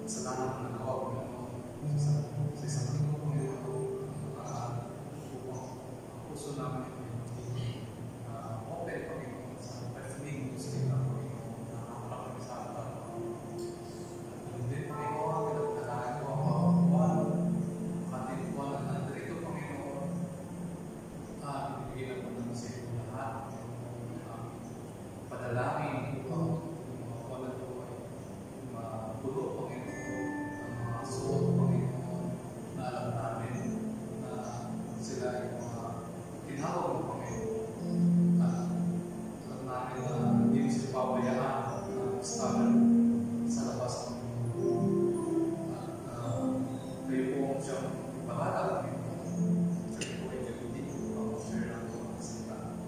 kasalanan na nagawa, Panginoon, sa isang linggo, Panginoon, puso namin, open, Panginoon, sa pagsiling mo sa ito, Panginoon, na nakapagpapag sa atin. Hindi, Panginoon, pinagtalaan ko ang kawakuan, ating kuwan at nandito, Panginoon, bibigyan mo naman sa ito lahat, padalangin, pulo, Panginoon, ang mga suot, Panginoon, na alam namin na sila ay mga tinawag ng Panginoon. At alam namin na hindi mo sila pabayaan na estaban sa labas ng Panginoon. At kayo po ang siyang bahala, Panginoon. Sabi po ay hindi po ang share ng mga salita.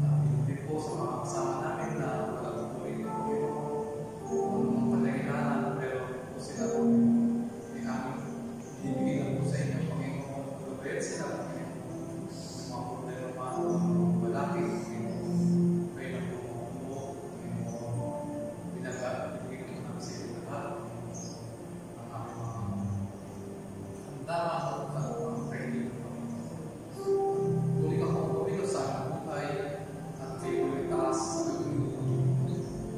At hindi po sa mga kasama namin na talagang po rin, Panginoon, pero po sila po ay aming ibigay po sa inyo, Panginoon, pagkakaya sila, Panginoon, mga problema malaki, Panginoon, kayo na po po, Panginoon, ibigay ko namin sa inyo lahat, ang aming mga tama at mga kaibigan, Panginoon. Tuloy ka po, tuloy ka sa aming buhay, at kayo ulit taas sa nagulungan.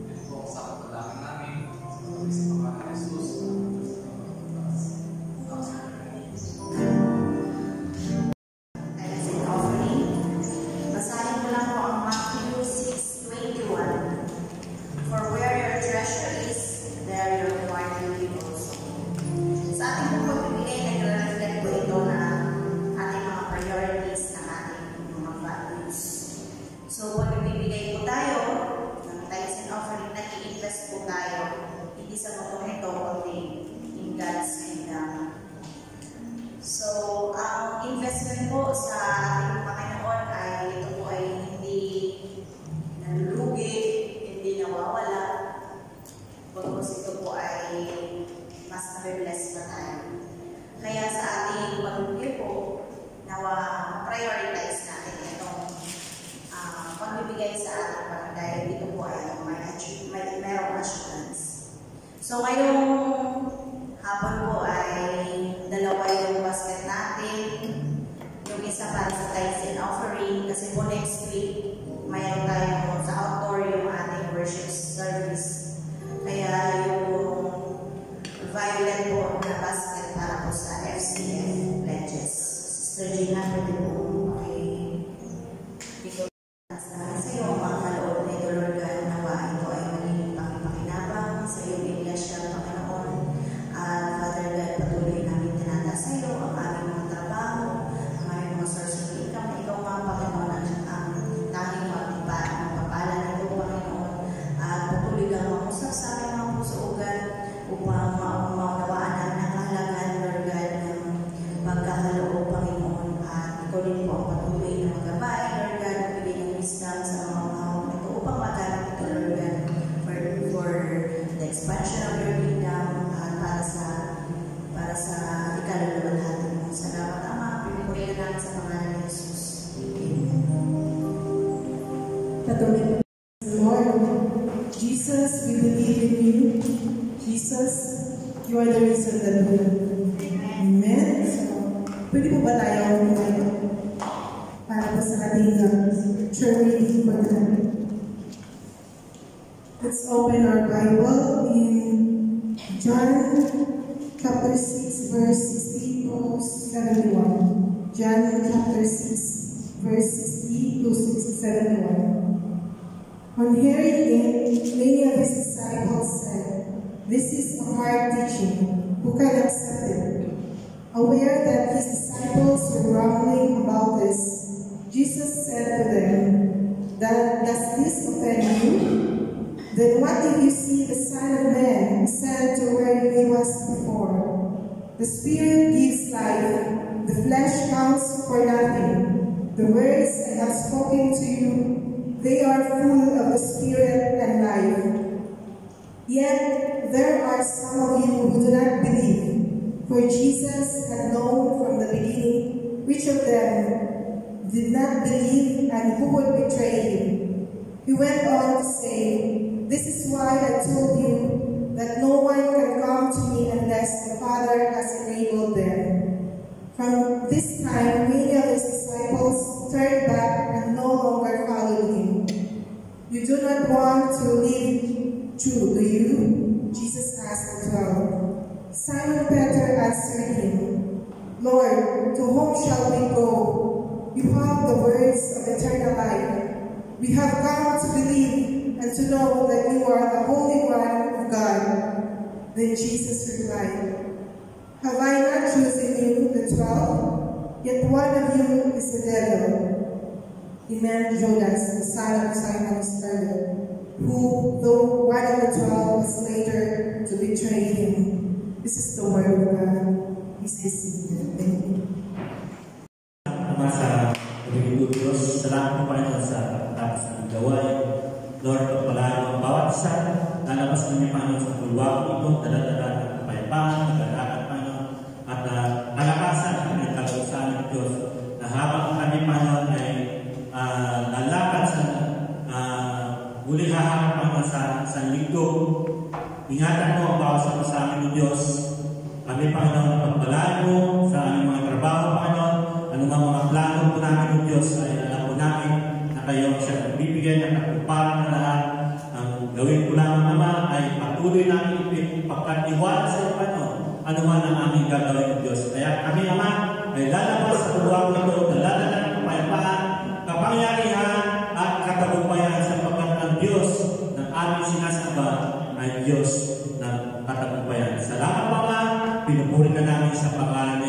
Ito po ang sakot na langin namin, sa pangalan ni Jesus. Basahin ko lang po ang Matthew 6:21. For where your treasure is, there your heart will be also. Sa ating pong pagbibigay, nagre-reflect po ito na ating mga priorities na ating mga values. So, pag nagbibigay po tayo ng tithes and offering, nag-i-invest po tayo hindi sa mutong ito, kundi in God's kingdom. So, ang investment po sa ating Panginoon ay ito po ay hindi nalulugi, hindi nawawala. Pagkos ito po ay mas na-bless pa tayo. Kaya sa ating pagbibigay po, nawa prioritize natin itong pagbibigay sa ating Panginoon dahil ito po ay mayroong assurance. So, ngayong hapon po ay dalawa yung basket natin. Yung isa para sa tithes and offering. Kasi po next week, mayroon tayo sa outdoor yung ating worship service. Kaya yung violet po na basket para po sa FCF pledges. Sister Gina, pwede po sa iyo ang mga kaloob na ito, Lord God, nawa ito ay magiging pakipakinabang sa iyong iglesia, Panginoon. At Father God, patuloy namin tinataas sa iyo ang aming mga trabaho, ang aming mga source of income na ikaw mga Panginoon ang tanging magpapala na ito, Panginoon. At patuloy kang mamusap sa aming mga puso-ugan upang maunawaan namin ang kahalagahan, Lord God, ng pagkakaloob, Panginoon. At ikaw din po ang patuloy na magabay, Lord God, wisdom sa mga mahawak nito upang magamit ito, Lord God, for the expansion of your kingdom at para sa ikaluluwalhati mo. Salamat, Ama. Pinipurihan namin sa pangalan ni Jesus. Patuloy po, Lord. Jesus, we believe in you. Jesus, you are the reason that we live. Amen. So, pwede po ba tayo para po sa ating journey for tonight? Let's open our Bible in John chapter 6, verse 60 to 71. John chapter 6, verse 60 to 71. On hearing it, many of his disciples said, "This is a hard teaching. Who can accept it?" Aware that his disciples were grumbling about this, Jesus said to them, "Does this offend you? Then what if you see the Son of Man ascend to where he was before? The Spirit gives life, the flesh counts for nothing. The words I have spoken to you, they are full of the Spirit and life. Yet there are some of you who do not believe." For Jesus had known from the beginning which of them did not believe and who would betray him. He went on to say, "This is why I told you that no one can come Jesus asked the 12. Simon Peter answered him, Lord, to whom shall we go? You have the words of eternal life. We have come to believe and to know that you are the Holy One of God. Then Jesus replied, Have I not chosen you, the 12? Yet one of you is the devil. He meant Judas, the son of Simon Iscariot, who, though one of the 12, was later to betray him. This is the word of God. This is the thing. Sa Panginoon Diyos, salamat po Panginoon sa pagtatas ng gawain. Lord, pagpalaan ang bawat isa, lalabas kami Panginoon sa bulwak ito, daladala ng kapayapaan, nagalakat Panginoon, at kalakasan ang nagkagawasan ng Diyos, na habang kami Panginoon ay lalakad sa muling haharap Panginoon sa linggo. Ingatan mo ang bawat sa amin ng Diyos. Kami Panginoon, pagpalaan mo sa aming mga trabaho Panginoon, anumang mga plano po namin ng Diyos ay alam po namin na kayo siya bibigyan ng katuparan na lahat. Ang gawin po namin Ama ay patuloy namin ipagkatiwala sa iyo Panginoon anuman ang aming gagawin ng Diyos. Kaya kami Ama ay lalabas sa luwag ito, daladala ng kapayapaan, kapangyarihan at katagumpayan sapagkat ang Diyos ng aming sinasamba ay Diyos ng katagumpayan. Salamat Ama, pinupuri ka namin sa pangalan